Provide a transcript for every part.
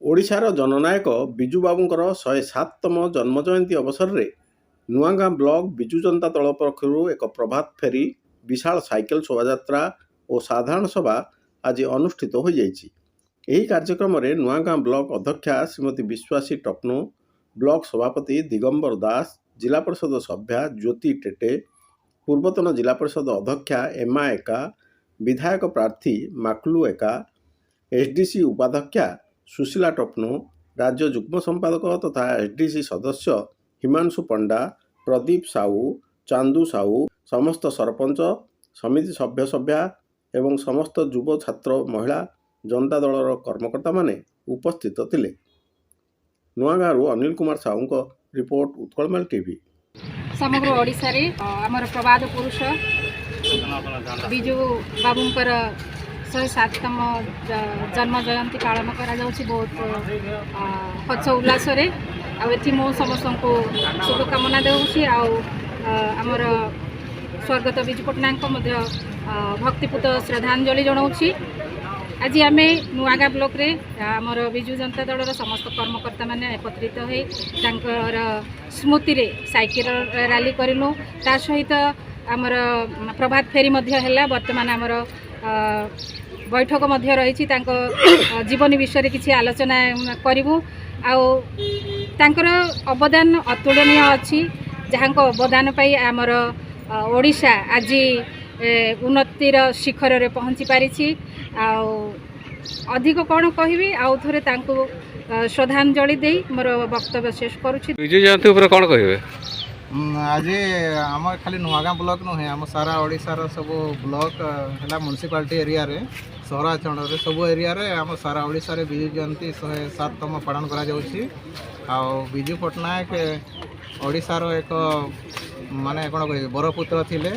ଓଡ଼ିଶାର ଜନନାୟକ ବିଜୁ ବାବୁଙ୍କର 107ତମ ଜନ୍ମଜୟନ୍ତୀ ଅବସରରେ ନୂଆଗାଁ ବ୍ଲକ ବିଜୁ ଜନତା ଦଳ ପକ୍ଷରୁ ଏକ ପ୍ରଭାତ ଫେରି, ବିଶାଳ ସାଇକେଲ ଶୋଭାଯାତ୍ରା ଓ ସାଧାରଣ ସଭା ଆଜି ଅନୁଷ୍ଠିତ ହୋଇଯାଇଛି। ଏହି କାର୍ଯ୍ୟକ୍ରମରେ ନୂଆଗାଁ ବ୍ଲକ ଅଧ୍ୟକ୍ଷା ଶ୍ରୀମତୀ ବିଶ୍ୱାସୀ ଟପ୍ନୁ, ବ୍ଲକ ସଭାପତି ଦିଗମ୍ବର ଦାସ, ଜିଲ୍ଲା ପରିଷଦ ସଭ୍ୟା ଜ୍ୟୋତି ଟେଟେ, ପୂର୍ବତନ ଜିଲ୍ଲା ପରିଷଦ ଅଧ୍ୟକ୍ଷା ଏମା ଏକା, ବିଧାୟକ ପ୍ରାର୍ଥୀ ମାକୁଲୁ ଏକା, ଏସଡିସି ଉପାଧ୍ୟକ୍ଷା ସୁଶୀଲା ଟପ୍ନୁ, ରାଜ୍ୟ ଯୁଗ୍ମ ସମ୍ପାଦକ ତଥା ଏସଡିସି ସଦସ୍ୟ ହିମାଂଶୁ ପଣ୍ଡା, ପ୍ରଦୀପ ସାହୁ, ଚାନ୍ଦୁ ସାହୁ, ସମସ୍ତ ସରପଞ୍ଚ, ସମିତି ସଭ୍ୟା ଏବଂ ସମସ୍ତ ଯୁବ ଛାତ୍ର ମହିଳା ଜନତା ଦଳର କର୍ମକର୍ତ୍ତାମାନେ ଉପସ୍ଥିତ ଥିଲେ। ନୂଆଗାଁରୁ ଅନିଲ କୁମାର ସାହୁଙ୍କ ରିପୋର୍ଟ, ଉତ୍କଳମାଳ ଟିଭି। समग्र ओडिशा रे आमर प्रवाद पुरुष बिजू बाबूंकर 107तम जन्म जयंती पालन करा जाउछि बहुत हर्ष उल्लास रे। आथि मो समस्त को शुभकामना देउछि। आमर स्वर्गत बिजू पट्टनायक भक्तिपूत श्रद्धांजलि जनाऊँगी। आज आम नुआगाँ ब्लॉक रे आमर बिजू जनता दलर समस्त कर्मकर्ता मैंने एकत्रित होकर स्मृति रे साइकेल रैली करूँ। ता सहित आमर प्रभात फेरी है। बर्तमान आमर बैठक रही जीवन विषय किसी आलोचना करूँ। आर अवदान अतुलनीय अच्छी, जहाँ अवदान पाई आमर ओडिशा आज उन्नतिर शिखर रे पहुँची पारी। अधिक कौन कहबी आउ थरे तांको श्रद्धांजलि दे मोर वक्तव्य शेष करुछि। बिजू जयंती ऊपर कौन कहबे? आज आम खाली नुआगाँ ब्लॉक नुहे, आम सारा ओडिशार सब ब्लॉक है म्युनिसिपालिटी एरिया रे, सहरांचल रे सब एरिया रे आम सारा ओडिशा रे बिजू जयंती 107तम पालन करा जाउछि। आ बिजू पट्टनायक ओडिशार एक माने कौन कह बरपुत्र थिले।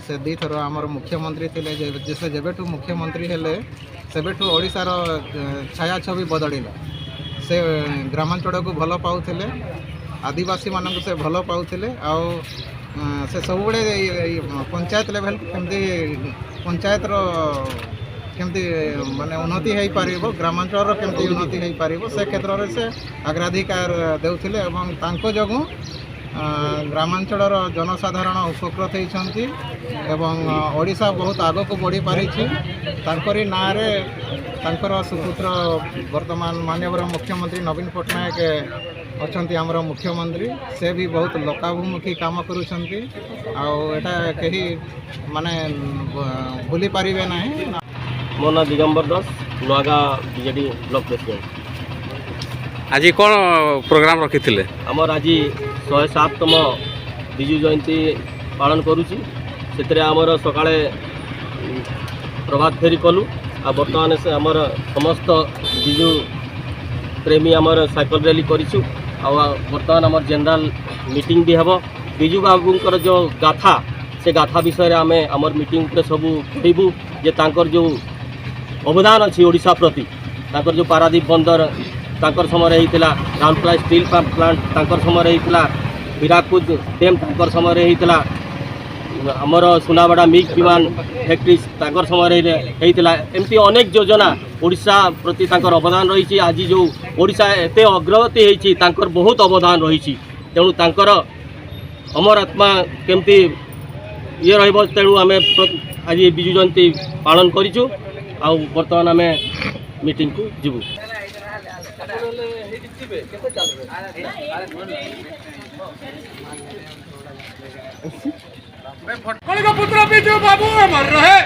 से दी थर आमर मुख्यमंत्री थिले। जैसे जेबेठू मुख्यमंत्री हेले सेबेठू ओडिशार छाया छवि बदलिला। से ग्रामांचल को भल पाउथिले, आदिवासी मानक से भल पाउथिले। आ से सब पंचायत लेवल केमती पंचायत केमती माने उन्नति हो पारिबो, ग्रामांचल केमती उन्नति हो पारिबो, से क्षेत्र में से अग्राधिकार देउथिले। एवं तांको जगु ग्रामांचलर जनसाधारण उपकृत होती एवं ओडिशा बहुत आग को बढ़ी पारी। तांकरी नारे तांकर सुपुत्र वर्तमान माननीय मुख्यमंत्री नवीन पट्टनायक अच्छा आमर मुख्यमंत्री। से भी बहुत लोकाभिमुखी काम करुछंती। आटा कहीं माने भूली पारिबे नहीं। मो ना दिगंबर दास, नुआगाँ बीजेडी ब्लॉक प्रेसिडेंट। आज कौन प्रोग्राम रखी थे? आमर आज 107तम बिजू जयंती पालन करुची। से आमर सकाळे प्रभात फेरी कलु। आ बर्तमान से आमर समस्त बिजू प्रेमी आमर साइकिल रैली करिछु। आ बर्तमान आमर जनरल मीटिंग भी हेबो। बिजू बाबूंकर जो गाथा, से गाथा विषय आम आमर मीटिंग पे सब कहबू जे तांकर जो अवदान अच्छी ओडिशा प्रति। तांकर जो पारादीप बंदर तांकर समय होता, राउरकेला स्टील प्लांट तांकर समय होता, हीराकुद डैम तांकर समय होता, आमर सुनाबड़ा मिग विमान फैक्ट्री तांकर समय होता। एमती अनेक योजना ओडिशा प्रति तांकर अवदान रही। आज जो ओडिशा एते अग्रगति होती तांकर बहुत अवदान रही। तेणु तांकर अमर आत्मा केमती ये रहिबो। तेणु आम आज बिजू जयंती पालन करिछु। आ बर्तमान आम मीटिंग को जीवु। पुत्र बिजू बाबू अमर रहे।